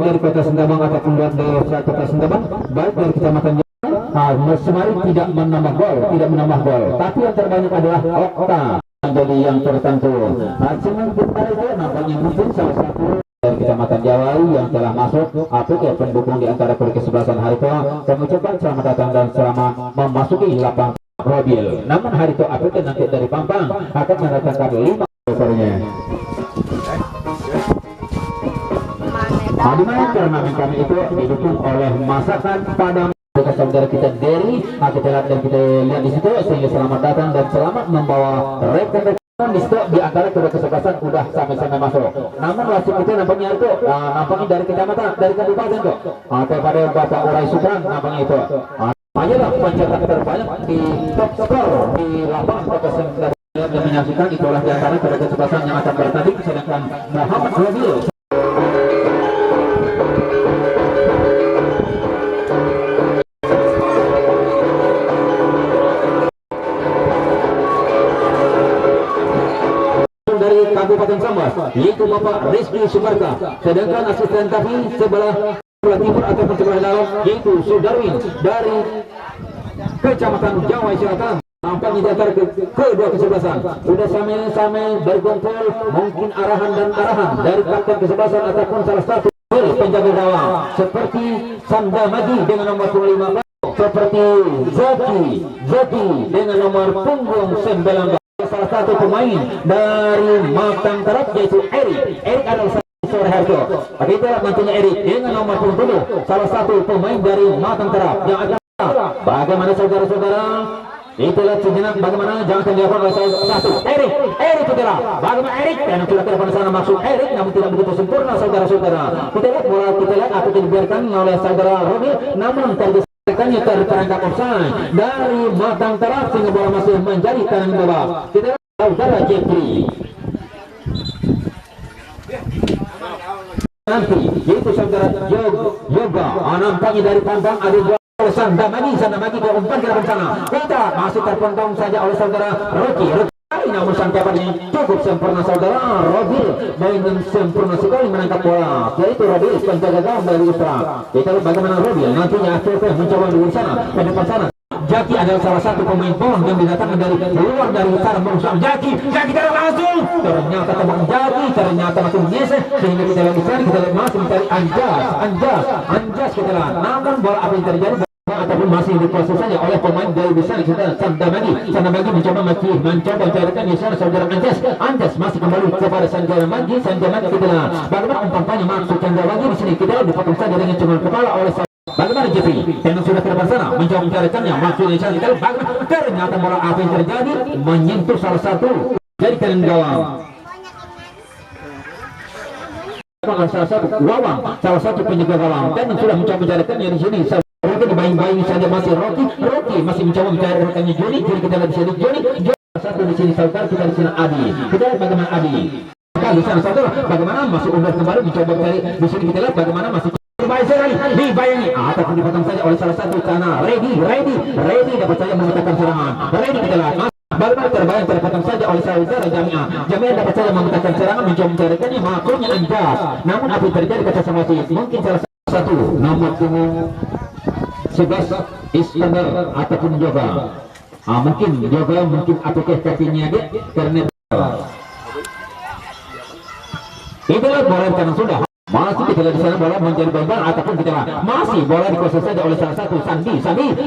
dari kota Sendabang ataupun dari desa kota Sendabang, baik dari kecamatan Semari tidak menambah gol, tapi yang terbanyak adalah Okta menjadi yang tertentu. Cuman kita itu nampaknya mungkin salah satu dari kecamatan Jawai yang telah masuk APK pendukung di antara kulit kesebelasan Harito. Kami ucapkan selamat datang dan selamat memasuki lapangan mobil. Namun Harito APK nanti dari Pampang akan mendatangkan 5 overnya. Di mana turnamen kami itu didukung oleh masakan Padang saudara kita Derry. Kita lihat dan kita lihat di situ, sehingga selamat datang dan selamat membawa rekan-rekan di situ di antara kedua kesebelasan sudah sampai masuk. Namun wasit itu nampaknya itu nampaknya dari kecamatan, dari kabupaten tuh kepada Bapak Urai Subhan nampaknya itu. Ayolah pencetak terbanyak di top skor di lapangan kota Sendabang yang menyaksikan itulah di antara kedua kesebelasan yang akan bertanding, sedangkan Muhammad Robil dari Kabupaten Sambas yaitu Bapak Rizky Subarta, sedangkan asisten tapi sebelah timur ataupun sebelah dalam yaitu Sudarwin dari Kecamatan Jawai Selatan. Nampaknya di antara kedua kesebelasan sudah sama-sama berkumpul, mungkin arahan dari kapten kesebelasan ataupun salah satu penjaga gawang seperti Sanda Madi dengan nomor 25, seperti Zaki dengan nomor punggung 19. Salah satu pemain dari Matang Terap yaitu Erik adalah sore Harto. Itulah mantunya Erik dengan nomor 20, salah satu pemain dari Matang Terap yang akan bagaimana saudara-saudara. Itulah sejenak bagaimana jangan dilakukan oleh salah satu Erik saudara. Bagaimana Erik dan sudah ke depan sana maksud Erik namun tidak begitu sempurna saudara-saudara. Kita lihat apa yang dibiarkan oleh saudara Robi, namun terjadi terperangkap offside dari Matang Terap sehingga bola masih menjadi tangan bola. Kita lihat saudara Jeffrey nanti yaitu saudara Yoga nampaknya dari Pampang ada dua Sanda Magi ke umpan ke depan sana. Kita masih terpotong saja oleh saudara Rocky namun sangkapannya cukup sempurna saudara Robil dengan sempurna sekali menangkap bola, yaitu Robil penjaga gawang dari Ustra. Kita lihat bagaimana Robil nantinya mencoba di sana ke depan sana. Jaki adalah salah satu pemain bola yang didatangkan dari luar dari utara berusaha Jaki tidak langsung ternyata teman Jaki ternyata masih menyesek sehingga kita lihat di sana, kita lihat masih mencari Anjas kita lihat, namun bola apa yang terjadi ataupun masih diproses saja oleh pemain dari besar kita Sanda Magi mencoba mencarikan di sana saudara Anjas masih kembali kepada Sanda Magi kita lihat bagaimana umpannya maksud Sanda Magi di sini, kita lihat dipotong saja dengan cuma kepala oleh bagaimana Jeffrey tenang sudah ke depan sana mencoba mencarikannya maksudnya di sana, kita lihat bagaimana ternyata bola apa yang terjadi menyentuh salah satu dari kanan gawang salah satu penjaga gawang dan sudah mencoba mencarikannya di sini. Dibayang-bayang saja masih Rocky masih mencoba mencari rekannya Joni. Jadi kita lihat di sini Joni satu di sini saudara, kita di sini Adi. Kita lihat bagaimana Adi di sana saudara, bagaimana masih unggul kembali mencoba mencari di sini, kita lihat bagaimana masih baik sekali dibayangi ataupun dipotong saja oleh salah satu sana Ready dapat saja memecahkan serangan. Ready kita lihat bagaimana terpotong saja oleh saudara Jamiah dapat saja memecahkan serangan mencoba mencarikannya maklumnya Anjas, namun apa yang terjadi kata sama mungkin salah satu nomor punggung 11 Iskandar ataupun Yoga mungkin apakah kakinya dia karena itulah bola karena sudah masih kita lihat di sana bola menjadi beban ataupun kita masih bola dikuasai saja oleh salah satu Sandi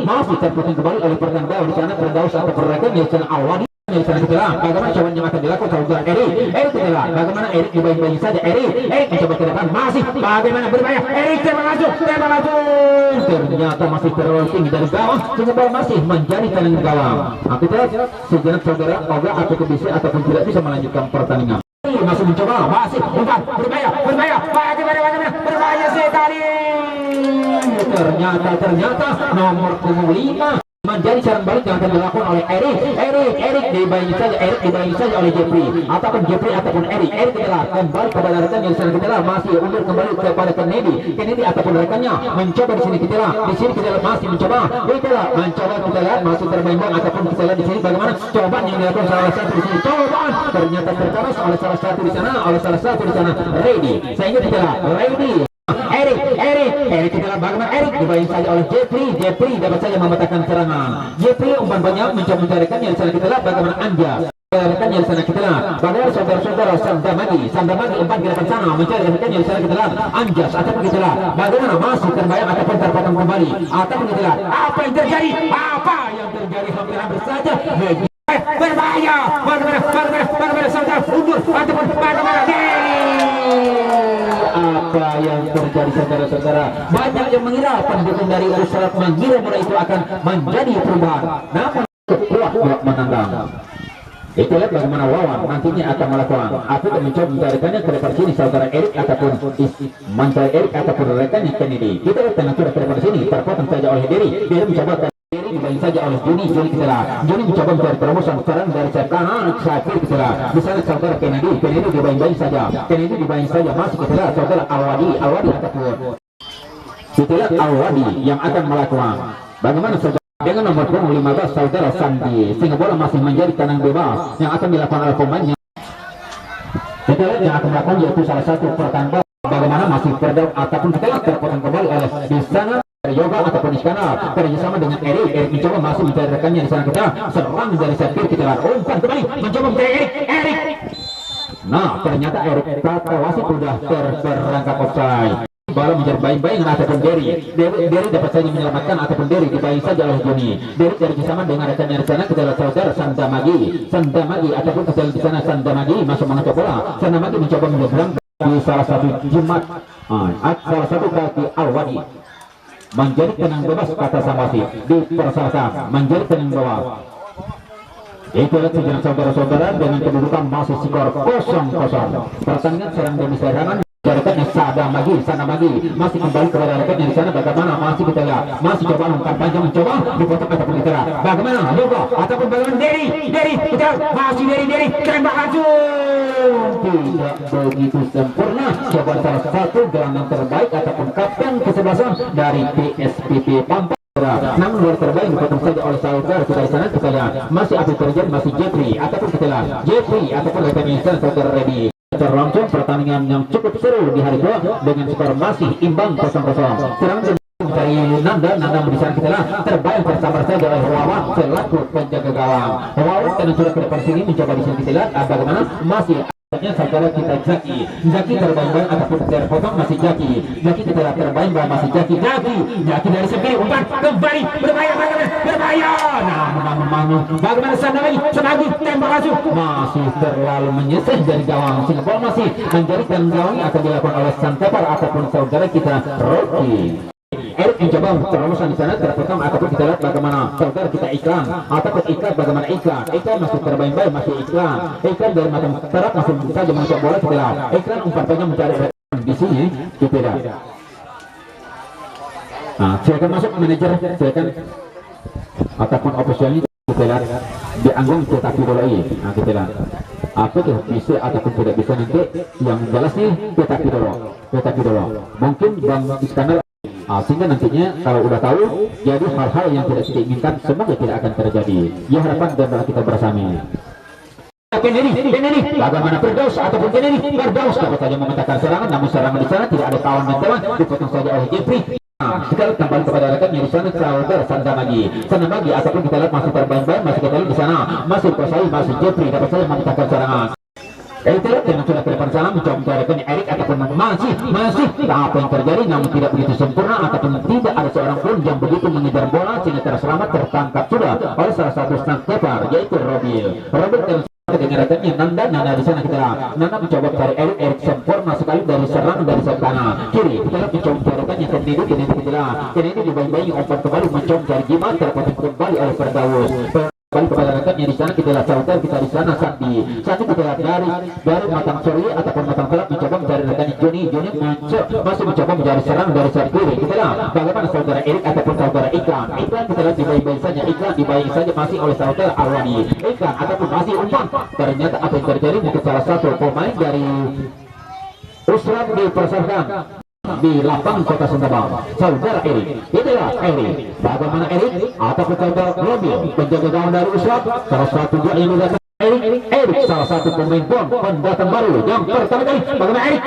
masih terpotong kembali oleh Pertandau di sana Perdaus atau Perrekan di sana Awadi di sana kita lihat bagaimana cobaan yang akan dilakukan saudara Erik kita lihat bagaimana Erik dibayang-bayang saja Erik mencoba ke depan masih bagaimana berbahaya Erik tembak langsung ternyata masih terlalu tinggi dari gawang sehingga bola masih menjadi tangan gawang. Kita lihat sejenak saudara Oga apakah bisa ataupun tidak bisa melanjutkan pertandingan. Masih mencoba masih umpan berbahaya bagaimana berbahaya sekali ternyata nomor punggung 5 menjadi serangan balik yang akan dilakukan oleh Erik dibayang saja oleh Jeffrey ataupun Erik adalah kembali kepada rekan yang sana kita masih undur kembali kepada Kennedy ataupun rekannya mencoba di sini kita masih mencoba kita lihat masih terbayang ataupun kita lihat di sini bagaimana cobaan yang dilakukan salah satu di sini cobaan ternyata terkabas oleh salah satu di sana Ready sehingga kita lihat Ready Erik dibayang saja oleh Jeffrey dapat saja membatalkan serangan. Jeffrey umpan banyak mencoba mencarikan yang di sana kita lihat bagaimana Anjas. Rekan yang di sana kita lihat bagaimana saudara-saudara Sanda Magi umpan ke depan sana mencari rekan yang di sana kita lihat Anjas ataupun kita lihat bagaimana masih terbayang ataupun terpotong kembali ataupun kita lihat apa yang terjadi hampir saja berbahaya bagaimana saudara undur ataupun bagaimana apa yang terjadi saudara-saudara. Banyak yang mengira pendukung dari Usrat mengira bola itu akan menjadi perubahan, namun kuat menendang. Itu lihat bagaimana Wawan nantinya akan melakukan aku akan mencoba mencarikannya ke depan sini saudara Erik ataupun mencari Erik ataupun rekannya Kennedy. Kita lihat tenang sudah ke depan sini terpotong saja oleh Derry mencoba dibayang saja oleh Juni kita lah. Juni mencoba mencari terobosan sekarang dari sayap kanan Syakir kita lah. Di sana saudara Kennedy dibayang saja. Kennedy dibayang saja masuk kita lah saudara Alwadi ataupun kita lihat Alwadi yang akan melakukan bagaimana saudara dengan nomor 15 saudara Sandi sehingga bola masih menjadi tenang bebas yang akan dilakukan oleh pemainnya. Kita lihat yang akan melakukan yaitu salah satu pertandingan bagaimana masih berdaup ataupun kita lihat terpotong kembali oleh di sana Yoga ataupun Iskandar kerjasama dengan Erik mencoba masuk mencari rekannya di sana kita serang dari sektor kita lihat umpan kembali mencoba mencari Erik. Nah ternyata Erik kata wasit sudah terperangkap offside. Bola menjadi baik-baik ataupun Derry dapat saja menyelamatkan ataupun Derry dibayang saja oleh Joni. Derry kerjasama dengan rekannya di sana kita lihat saudara Sanda Magi ataupun kita lihat di sana Sanda Magi masuk mengacau bola. Sanda Magi mencoba menyeberang di salah satu jimat salah satu kaki Alwadi menjadi tenang bebas kata sang wasit dipersalahkan menjadi tenang bebas. Itulah sejenak saudara-saudara dengan kedudukan masih skor 0-0. Pertandingan serang demi serangan. Rekannya Sada Magi masih kembali kepada rekannya di sana bagaimana masih kita lihat masih coba umpan panjang mencoba dipotong ataupun diterah bagaimana Yoga ataupun bagaimana Derry kita masih Derry tembak langsung tidak begitu sempurna. Coba salah satu gelandang terbaik ataupun kapten kesebelasan dari PSPP Pampang. Namun luar terbaik dipotong saja oleh saudara kita di sana kita lihat masih apa terjadi masih Jeffrey ataupun kita lihat ataupun rekannya di sana saudara Reddy. Terlangsung pertandingan yang cukup seru di hari kedua dengan skor masih imbang 0-0. Serangan mencari Nanda di sana kita lah terbayang tersambar saja oleh Wawan selaku penjaga gawang. Wawan dan sudah ke depan sini mencoba di sini kita lihat bagaimana masih adanya saudara kita Jaki terbayang ataupun terpotong masih Jaki kita lihat terbayang masih Jaki dari sendiri umpan kembali berbahaya. Namun bagaimana sana lagi tembak langsung masih terlalu menyisih dari gawang sehingga bola masih menjadikan gawang akan dilakukan oleh Santepar ataupun saudara kita Rocky. Erik mencoba terobosan di sana terpotong ataupun kita lihat bagaimana saudara kita Iklan ataupun bagaimana Iklan masih terbayang masih Iklan dari matang terak masih saja mencoba bola kita lihat Iklan umpan panjang mencari di sini kita lihat. Nah silakan masuk manajer silakan ataupun ofisialnya kita lihat dianggung tetapi bola ini. Nah kita lihat apa tuh bisa ataupun tidak bisa nanti yang jelas nih tetapi dulu mungkin Bang Iskandar sehingga nantinya kalau udah tahu jadi hal-hal yang tidak kita inginkan semoga tidak akan terjadi ya harapan dan doa kita bersama. Kennedy bagaimana Firdaus ataupun Kennedy dapat saja memecahkan serangan namun serangan di sana tidak ada kawan dan teman dipotong saja oleh Jeffrey. Sekarang kembali kepada rekannya di sana saudara Sanda Magi ataupun kita lihat masih terbayang masih kita lihat di sana masih kuasai masih Jeffrey dapat saja memecahkan serangan. Kita lihat dengan sudah ke depan sana mencoba mencarikan Erik ataupun masih apa yang terjadi namun tidak begitu sempurna ataupun tidak ada seorang pun yang begitu mengejar bola sehingga terselamat tertangkap sudah oleh salah satu snapper yaitu Robil dengan rekannya Nanda di sana kita Nanda mencoba mencari Erik sempurna sekali dari serangan dari sayap kanan kiri kita lihat mencoba mencarikannya Kennedy dibayang umpan kembali mencoba mencari Jimat terpotong kembali oleh Firdaus kembali kepada rekannya di sana kita lihat saudara kita di sana Sandi kita lihat dari Matang Suri ataupun Matang Telak mencoba mencari rekannya Joni masih mencoba mencari serangan dari sayap kiri kita lihat bagaimana saudara Erik ataupun saudara Iklan kita lihat dibayang saja masih oleh saudara Alwani Iklan ataupun masih umpan ternyata apa yang terjadi mungkin salah satu pemain dari Usrat dipersalahkan di lapangan Kota Sendabang saudara Erik itulah Erik bagaimana Erik ataupun saudara Robil penjaga gawang dari Usrat salah satu dia yang Erik salah satu pemain pendatang baru yang pertama kali. Bagaimana Erik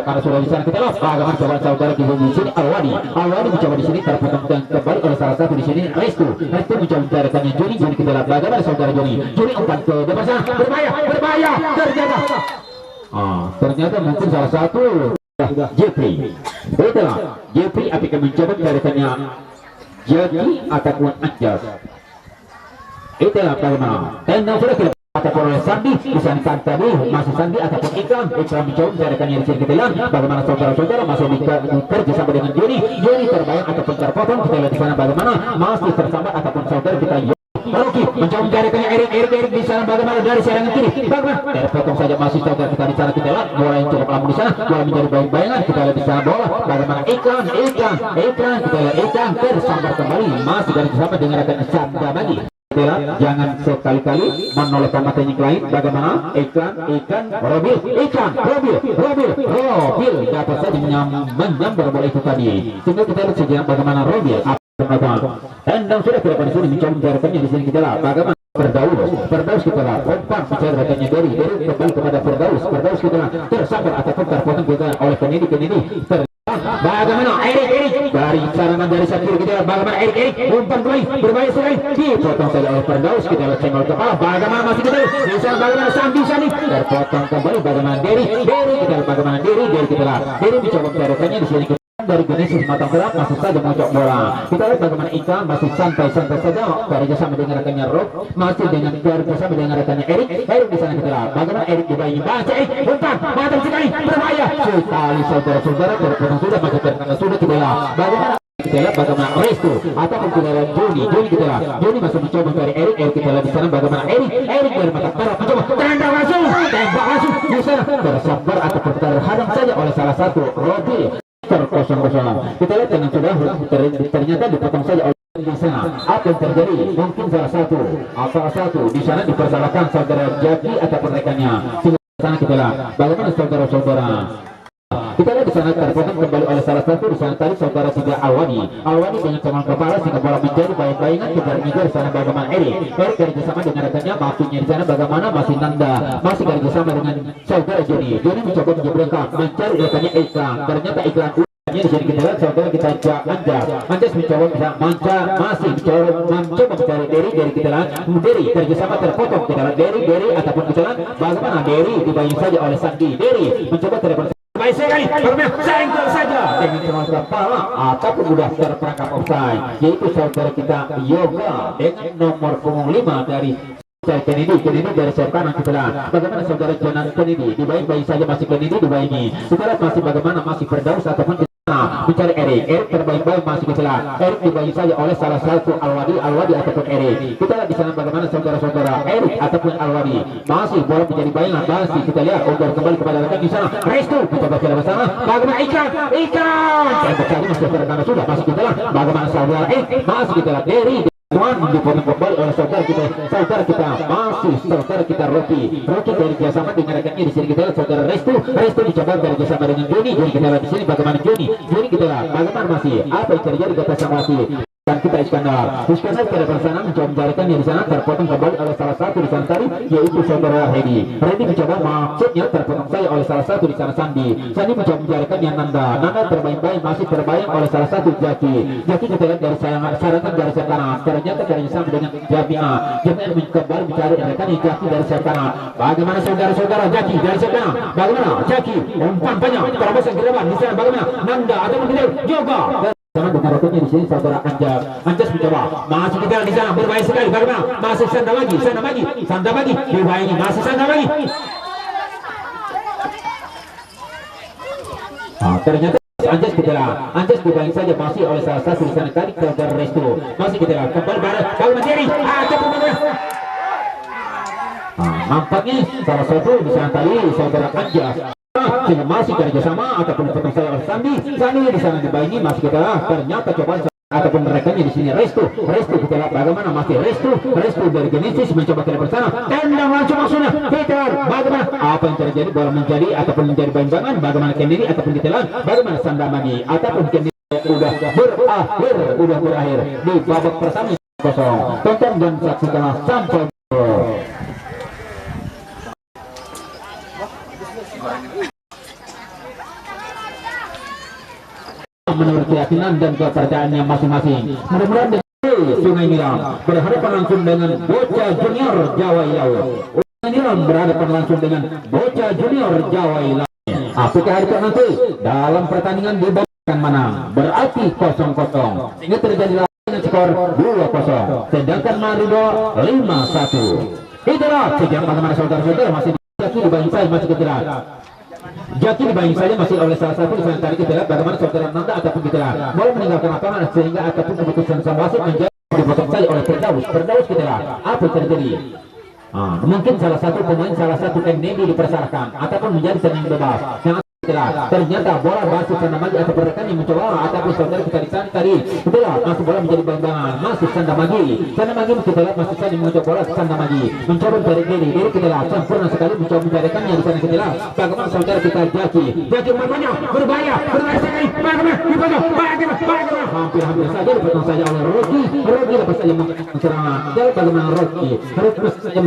karena sudah di sana kita lihat bagaimana coba saudara kita di sini Alwadi mencoba di sini terpotong kembali oleh salah satu di sini Restu mencoba mencarikannya Joni kita lihat bagaimana saudara Joni umpan ke depan sana berbahaya ternyata mungkin salah satu Jeffrey. Itulah Jeffrey apakah mencoba mencarikannya Jaki ataupun Anjas. Itulah bagaimana tendang sudah kita ataupun oleh Sandi disangkan tadi masih Sandi ataupun Ikram mencoba mencarikannya di sini kita lihat bagaimana saudara-saudara masih kerjasama dengan Joni terbayang ataupun terpotong kita lihat di sana bagaimana masih tersambat ataupun saudara kita Rocky mencoba mencarikannya Erik di sana bagaimana dari serangan kiri bagaimana terpotong saja masih saudara kita di sana kita lihat bola yang cukup lama di sana bola menjadi bayangan kita lihat di sana bola bagaimana Ikram kita lihat Ikram tersambar kembali masih dari sama dengan rekan Sanda bagi jangan sekali-kali menolehkan matanya ke lain bagaimana Robil dapat saja menyambar bola itu tadi sehingga kita lihat saja bagaimana Robil tendang sudah tidak pada sini mencoba mencarikannya di sini kita lihat bagaimana Firdaus kita lihat umpan mencarikannya dari kembali kepada Firdaus kita lihat tersambar ataupun terpotong kita oleh Kennedy bagaimana Erik dari serangan dari sakit kita bagaimana Erik umpan kembali berbahaya sekali dipotong saja oleh Firdaus kita lihat senggol kepala bagaimana masih kita di sana bagaimana Sandi terpotong kembali bagaimana Derry kita lihat bagaimana Derry kita lihat Derry mencoba mencarikannya di sini dari Genesis matang berat masih saja mojok bola kita lihat bagaimana Ikan masih santai saja kerjasama dengan rekannya Rob masih dengan kerjasama dengan rekannya Erik di sana kita lihat bagaimana Erik dibayi baca umpan matang sekali berbahaya sekali saudara-saudara terpotong sudah masih terkena sudah kita lihat bagaimana Restu ataupun kita lihat Joni kita lihat Joni masih mencoba dari Erik kita lihat di sana bagaimana Erik dari mata perah mencoba tembak langsung di sana tersambar ataupun terhadang saja oleh salah satu Robi kosong-kosong kita lihat dengan sudah ternyata dipotong saja oleh di sana apa yang terjadi mungkin salah satu di sana dipersalahkan saudara Jaki ataupun rekannya di sana kita lihat bagaimana saudara-saudara kita lihat di sana terpotong kembali oleh salah satu di sana tadi saudara tiga Alwani dengan senggol kepala sehingga bola menjadi bayangan kejar di sana bagaimana Erik kerjasama dengan rekannya maksudnya di sana bagaimana masih Nanda masih kerjasama dengan saudara Joni mencoba menyeberangkan mencari rekannya Iklan ternyata Iklan di sini kita lihat saudara kita Anjas mencoba masih mencoba mencari Derry kita lihat Derry kerjasama terpotong kita lihat Derry ataupun kita lihat bagaimana Derry dibayang saja oleh Sandi mencoba telepon baik sekali senggol saja dengan senggol kepala ataupun sudah terperangkap offside yaitu saudara kita Yoga dengan nomor punggung 5 dari Kennedy dari sayap kanan kita lihat bagaimana saudara Jonan Kennedy dibayang saja masih Kennedy dibayangi kita lihat masih bagaimana masih Firdaus ataupun mencari Erik terbaik-baik masih kita lihat Erik dibayang saja oleh salah satu Alwadi ataupun Erik kita lihat di sana bagaimana saudara-saudara Erik ataupun Alwadi masih bola menjadi bayangan masih kita lihat umpan kembali kepada rekan di sana Restu mencoba ke dalam sana bagaimana Ikan tembak masih terkena sudah masih kita lihat bagaimana saudara masih kita lihat Derry dipotong kembali oleh saudara kita masih saudara kita Rocky dari kerjasama dengan rekannya di sini kita lihat saudara Restu dicoba dari kerjasama dengan Joni kita lihat di sini bagaimana Joni kita lihat bagaimana masih apa yang terjadi di atas Samwati dan kita Iskandar ke depan sana mencoba mencarikannya di sana terpotong kembali oleh salah satu di sana tadi yaitu saudara Redi mencoba maksudnya terpotong saya oleh salah satu di sana Sandi mencoba mencarikannya Nanda terbayang masih terbayang oleh salah satu Jaki kita lihat dari sarangan dari sayap kanan ternyata kerjasama dengan Jami'a kembali mencari rekan Jaki dari sayap kanan bagaimana saudara-saudara Jaki dari sayap kanan bagaimana Jaki umpan banyak terobosan ke depan di sana bagaimana Nanda atau kita juga sama dengan rekannya di sini saudara Anjas mencoba masih kita di sana berbahaya sekali bagaimana masih Sanda bagi dibayangi masih Sanda bagi ternyata Anjas dibayang saja masih oleh salah satu di sana tadi saudara Restu masih kita kembali bagaimana Jerry nampaknya salah satu di sana tadi saudara Anjas sehingga masih kerjasama ataupun potong saya oleh Sandi di sana dibayangi masih kita ternyata cobaan ataupun rekannya di sini Restu kita lihat bagaimana masih Restu dari Genesis mencoba ke depan sana tendang langsung maksudnya Peter bagaimana apa yang terjadi bola menjadi ataupun menjadi banjangan bagaimana Kennedy ataupun kita lihat bagaimana Sandamagi ataupun Kennedy udah berakhir di babak pertama 0 tonton dan saksikanlah sampai menurut keyakinan dan kepercayaannya masing-masing. Mudah-mudahan Sungai Niram berhadapan langsung dengan Bocah Junior Jawa Ilaut. Sungai Niram berhadapan langsung dengan Bocah Junior Jawa Ilaut. Apakah hari nanti dalam pertandingan dibawakan menang berarti 0-0 sehingga terjadi dengan skor 2-0. Sedangkan Marido 5-1. Itulah sejak bagaimana saudara-saudara masih Jaki di Bayang saya masih kejerat. Jaki di Bayang saya masih oleh salah satu di tadi kita lihat bagaimana saudara Nanda ataupun kita lihat boleh meninggalkan lapangan sehingga ataupun keputusan sang wasit menjadi dipotong saja oleh Firdaus kita lihat apa yang terjadi. Mungkin salah satu pemain salah satu Kennedy dipersalahkan ataupun menjadi tenang bebas. Ternyata bola masuk sana magi atau rekan yang mencoba ataupun saudara kita di sana tadi itulah masuk bola menjadi banggangan masuk sana magi kita lihat masuk sana mencoba bola sana magi mencoba mencari diri kita lihat sempurna sekali mencoba mencarikan yang di sana kita lihat bagaimana saudara kita Jaki umpannya berbahaya sekali bagaimana hampir saja dipotong saja oleh Rocky lepas saja menggunakan serangan bagaimana Rocky saja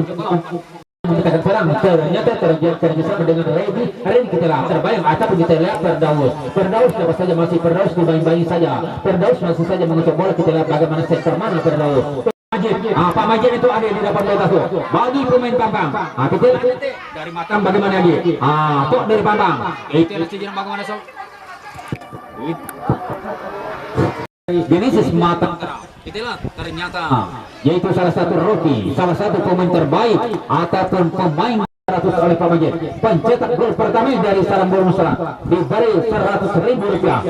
mencetakkan serang ternyata terjadi sama dengan Redi kita lihat terbayang ataupun kita lihat Firdaus dapat saja masih Firdaus dibayang-bayang saja Firdaus masih saja mengucap bola kita lihat bagaimana sektor mana Firdaus Pak Majid itu ada di depan bola tuh bagi pemain Pampang kita lihat dari Matang bagaimana lagi kok dari Pampang itu sejarah bagaimana Genesis Matang itulah ternyata yaitu salah satu Rocky salah satu pemain terbaik ataupun pemain 100 oleh Pak Majid pencetak gol pertama dari sarang bola serang diberi 100.000 rupiah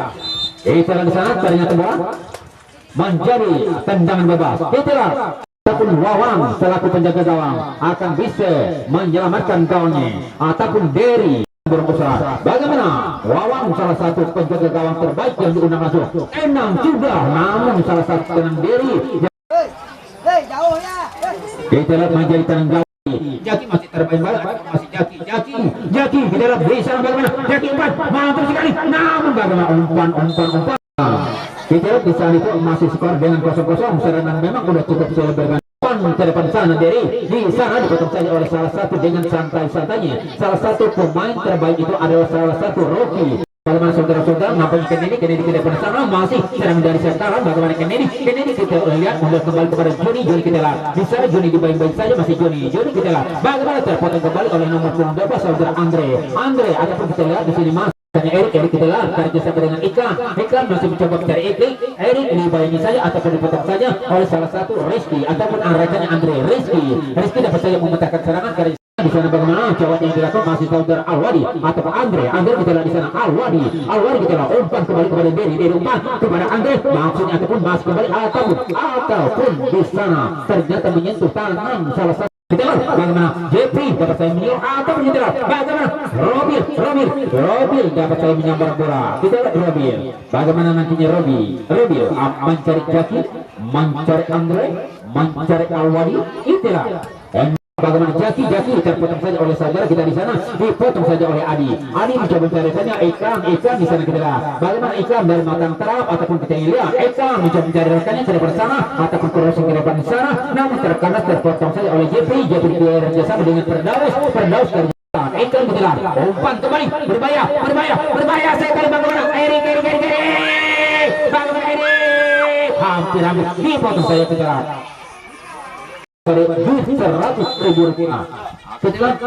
itulah di sana ternyata bola menjadi tendangan bebas itulah ataupun Wawan selaku penjaga gawang akan bisa menyelamatkan gawangnya ataupun Derry bermusyawarah. Bagaimana Wawan salah satu penjaga gawang terbaik yang diundang masuk enam juga namun salah satu tenang Derry jauh ya kita lihat menjadi tenang gawang Jaki masih terbaik banget masih Jaki kita lihat bisa bagaimana Jaki umpan mantap sekali namun bagaimana umpan kita lihat di saat itu masih skor dengan 0-0 serangan memang udah cukup saya bergantung ke depan sana Derry di sana dipotong saja oleh salah satu dengan santai-santainya salah satu pemain terbaik itu adalah salah satu Rocky bagaimana saudara-saudara nampaknya Kennedy ke depan sana masih serang dari sentaran bagaimana Kennedy kita lihat mundur kembali kepada Joni kita lihat di sana Joni dibayang-bayang saja masih Joni kita lihat bagaimana terpotong kembali oleh nomor 12 saudara Andre ataupun kita lihat di sini masih Erik kita lihat kerja sama dengan Ikram masih mencoba mencari Erik ini bayangi saja ataupun dipotong saja oleh salah satu Rizky ataupun rekannya Andre Rizky dapat saja memetakkan serangan karena di sana bagaimana cowok yang dilakukan masih saudara Alwadi ataupun Andre kita lihat di sana Alwadi kita lihat umpan kembali kepada Derry umpan kepada Andre maksudnya ataupun masuk kembali ataupun di sana ternyata menyentuh tangan salah satu kita lihat bagaimana Jeffrey dapat saya menyuruh atau menyerah bagaimana Robil dapat saya menyambar bola kita lihat Robil bagaimana nantinya Robil mencari Jaki mencari Andre mencari Alwadi itulah bagaimana Jaki terpotong saja oleh saudara kita di sana dipotong saja oleh Adi mencoba mencari Ikram di sana kita lihat bagaimana Ikram dari Matang terap ataupun kita lihat Ikram mencoba mencari rekannya ke depan sana ataupun crossing ke depan sana namun terpotong saja oleh Jeffrey kerjasama dengan Firdaus dari Ikram kita lihat umpan kembali berbahaya sekali bagaimana Erik bagaimana Erik hampir dipotong saja kita lihat 100.000 rupiah. Setelah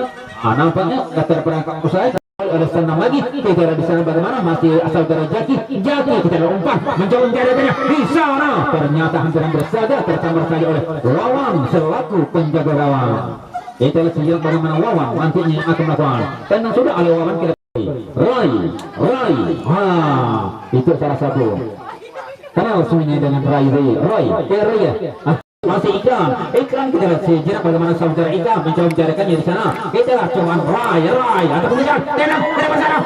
nampaknya daftar perangkat usaha ada sana lagi kita di sana bagaimana masih asal dari Jaki kita umpan mencoba mencarikannya di sana ternyata hampir saja tersambar saja oleh Wawan selaku penjaga gawang. Kita lihat bagaimana Wawan nantinya akan melakukan dan sudah oleh Wawan kita Roy itu salah satu kenal semuanya dengan Roy masih Ikram kita lihat sejarah bagaimana saudara Ikram mencoba mencarikannya di sana kita lihat cuman Rai atau kemudian tenang ke depan sana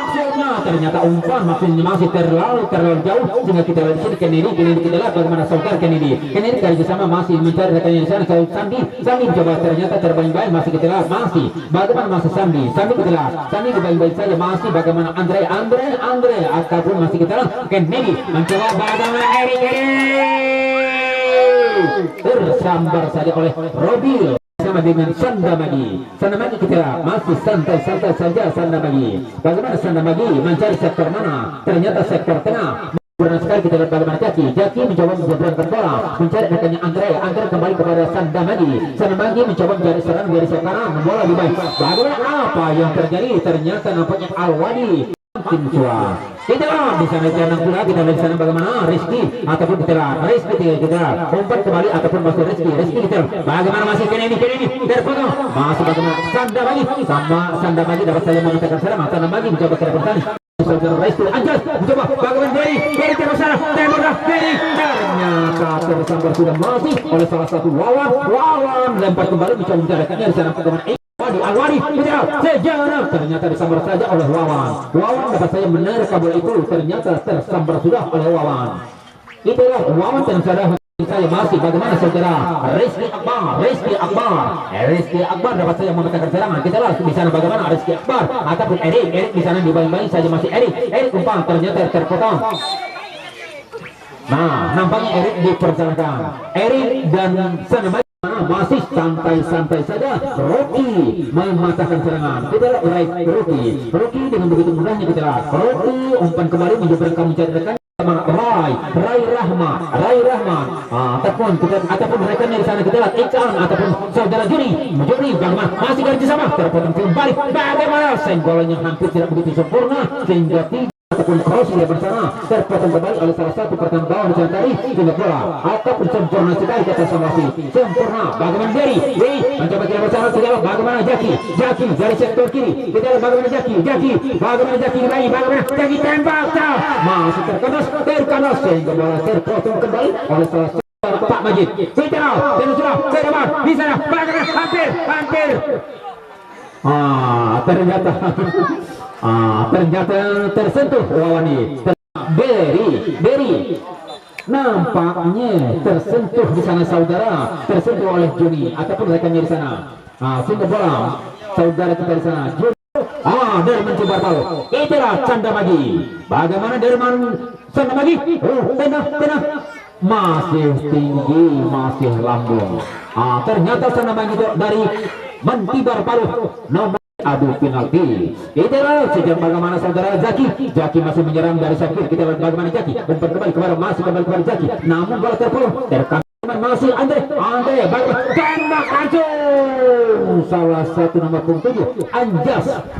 maksudnya ternyata umpan masih terlalu jauh sehingga kita lihat di sini Kennedy kita lihat bagaimana saudara Kennedy dari sana masih mencari rekannya di sana Sandi mencoba ternyata terbayang-bayang masih kita lihat masih bagaimana masih Sandi kita lihat Sandi dibayang-bayang saja masih bagaimana Andre ataupun masih kita lihat Kennedy mencoba bagaimana Erik tersambar saja oleh Robil bersama dengan Sandamagi. Sandamagi kita masih santai-santai saja Sandamagi. Bagaimana Sandamagi mencari sektor mana? Ternyata sektor tengah. Benar sekali kita lihat bagaimana Jaki mencoba menjebrankan bola, mencari rekannya Andre kembali kepada Sandamagi. Sandamagi mencoba mencari serangan dari sekarang, bola di baik. Bagaimana apa yang terjadi? Ternyata nampaknya Alwadi Kincua. Kita di sana tenang pula, kita lihat di sana bagaimana Rizky ataupun kita umpan kembali ataupun masih Rizky kita bagaimana masih Kennedy terpotong masih bagaimana Sandamagi dapat saya mengatakan serang. Sandamagi mencoba ke depan tadi. Rizky Anjas mencoba bagaimana Derry terusah ternyata tersambar sudah masih oleh salah satu lawan lempar kembali mencoba mencarikannya di sana bagaimana Alwadi sejarah ternyata disambar saja oleh Wawan dapat saya menarik kabel itu ternyata tersambar sudah oleh Wawan. Itulah Wawan dan saudara saya masih bagaimana saudara Rizky Akbar dapat saya memecahkan serangan. Kita lihat di sana bagaimana Rizky Akbar ataupun Erik di sana dibayang-bayang saja masih Erik umpan ternyata terpotong. Nah, nampaknya Erik diperjalanan. Erik dan Sandamagi masih santai-santai saja. Rocky mematahkan serangan. Kita lihat Rocky dengan begitu mudahnya kita lihat. Rocky umpan kembali menjebrankan mencari rekan sama Rai Rahman. Ataupun rekannya di sana kita lihat Ikan ataupun saudara Juni bagaimana masih kerja sama terpotong kembali. Bagaimana senggolannya hampir tidak begitu sempurna sehingga ataupun cross dia bersama terpotong kembali oleh salah satu pertahanan bawah di sana tadi hingga bola ataupun sempurna sekali kata Samasi sempurna. Bagaimana Derry mencoba kita bersama segala bagaimana Jaki dari sektor kiri kita lihat bagaimana Jaki bagaimana Jaki lagi bagaimana Jaki tembak masih terkanas sehingga bola terpotong kembali oleh salah satu Pak Majid. Kita sudah terdepan di sana bagaimana hampir ternyata tersentuh Wawani. Berry nampaknya tersentuh di sana saudara, tersentuh oleh Juni ataupun rekannya di sana. Sehingga bola saudara kita di sana Juni. Derman coba tahu. Itulah Sandamagi. Bagaimana Derman Sandamagi? Tenang. Masih tinggi, masih lambung. Ternyata Sandamagi dari Mantibar Palu nomor adu penalti. Itulah sejak bagaimana saudara Jaki masih menyerang dari sakit. Kita lihat bagaimana Jaki umpan kembali kepada Jaki. Namun bola terkam masih Andre bagaimana tembak langsung salah satu nomor 7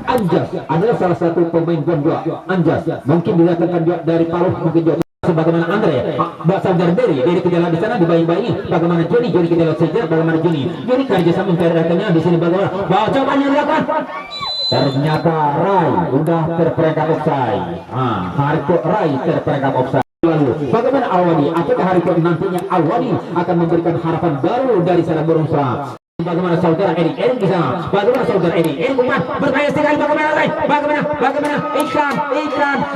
Anjas adalah salah satu pemain Gondwa. Anjas mungkin didatangkan juga dari Palu mungkin juga bagaimana Andre saudara Derry kita lihat di sana dibayang-bayangi bagaimana Joni kita lihat saja bagaimana Joni kerja sama mencari rekannya di sini bagaimana cobanya dilakukan. Ternyata Rai udah terperangkap offside. Hariko Rai terperangkap offside. Lalu bagaimana Alwadi? Apakah Hariko nantinya Alwadi akan memberikan harapan baru dari sana Borongsa? Bagaimana saudara Erik di sana? Bagaimana saudara Erik umpan bertanya sekali bagaimana Rai? Bagaimana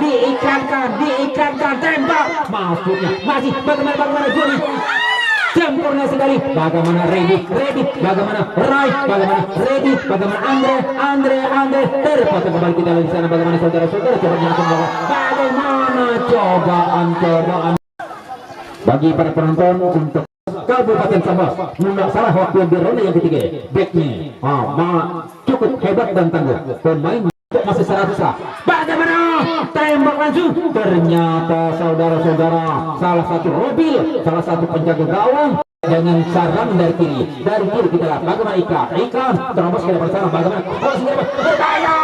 diiklankan tembak masuknya masih bagaimana Joni sempurna sekali. Bagaimana Ready bagaimana Rai bagaimana Andre terpotong kembali kita di sana bagaimana saudara-saudara coba menonton bagaimana cobaan bagi para penonton untuk Kabupaten Sambas tidak salah waktu di ronde yang ketiga backnya cukup hebat dan tangguh pemain masih 100 bagaimana tembak langsung ternyata saudara-saudara salah satu Robil salah satu penjaga gawang dengan sarang dari kiri kita lihat bagaimana Ikan terobos ke depan sana bagaimana berbahaya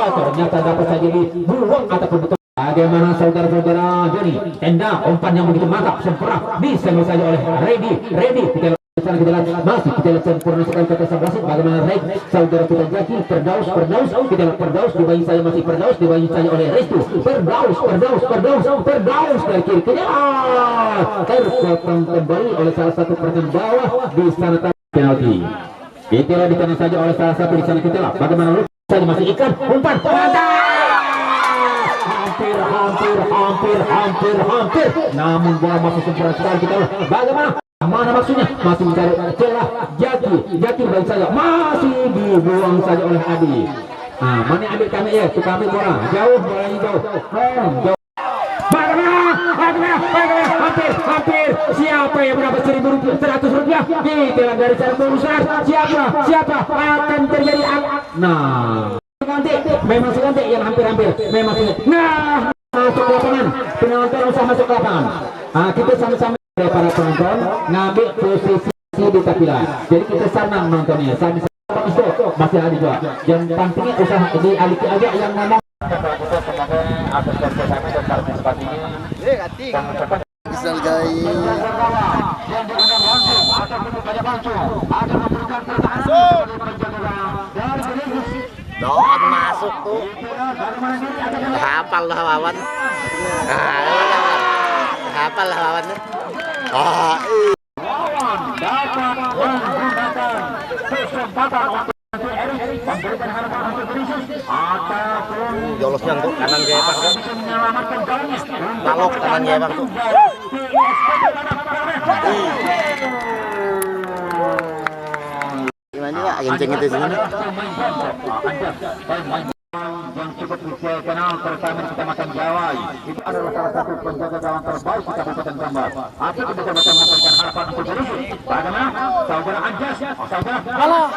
ternyata dapat saja dibuang ataupun betul. Bagaimana saudara-saudara Joni tenda umpan yang begitu mantap sempurna disenggol saja oleh Ready kita lihat masih kita lihat sempurna sekali kata Sabasit bagaimana saudara kita Jaki Perdaus kita lihat Perdaus dibayang saya masih Perdaus dibayang saya oleh Restu Perdaus dari kiri kita terpotong kembali oleh salah satu pertahanan bawah di sana penalti. Kita lihat ditenang saja oleh salah satu di sana kita lihat bagaimana saja masih Ikan umpan hampir namun bola masih sempurna sekali kita lihat bagaimana mana maksudnya masih mencari celah Jaki baik saja masih dibuang saja oleh Adi. Mana ambil kami ya itu kami bola jauh bolanya jauh bagaimana hampir terakhir. Siapa yang mendapat 1.100 rupiah? Ditilang dari cara berusaha. Siapa akan terjadi? Nah, memang seganti yang hampir-hampir. Memang seganti. Nah, masuk ke lapangan. Penonton usah masuk ke lapangan. Kita sama-sama para penonton ngambil posisi di tapilan. Jadi kita senang nontonnya. Masih ada juga. Yang pentingnya usaha dialiki aja yang ngomong. Bisa gay. Doan masuk tuh. Hafal lah lawan. Hafal lah lawannya. Dapat menggunakan kesempatan untuk memberikan harapan untuk Vinicius ataupun Jolosnya untuk kanan gaya bang. menyelamatkan gawangnya. Balok kanan gaya bang tuh. Gimana pak? Genceng itu sini. Yang cukup dikenal terutama di Kecamatan Jawai, itu adalah salah satu penjaga gawang terbaik di Kabupaten Sambas. Apa kita bisa memberikan harapan untuk Vinicius? Bagaimana? Saudara Anjas, saudara. Kalah.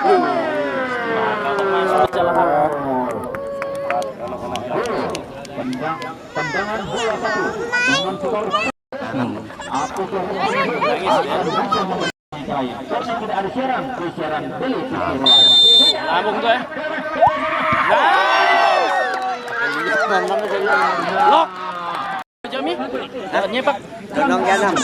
Tendangan bola satu dengan skor. Apa karena tidak ada siaran beli Lambung tuh ya. Lok. Jami. Nyepak. Ganong ganong.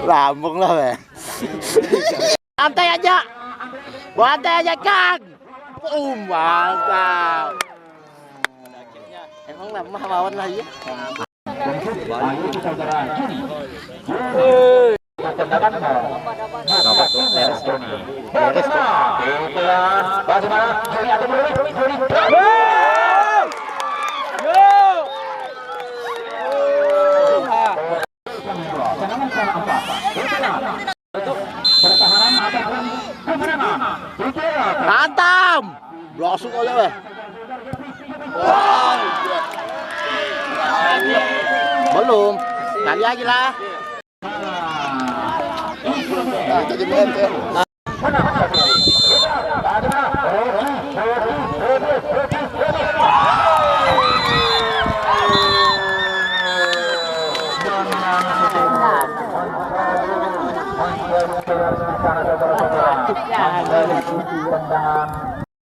Lambung lah be. Santai aja. Santai aja Kang. Mantap. Emang lemah lawan lah ya. Mantap. Langsung aja weh. Belum. Kali aja lah. Jadi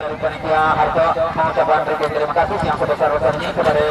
dari panitia Harto mengucapkan terima kasih yang sebesar-besarnya kepada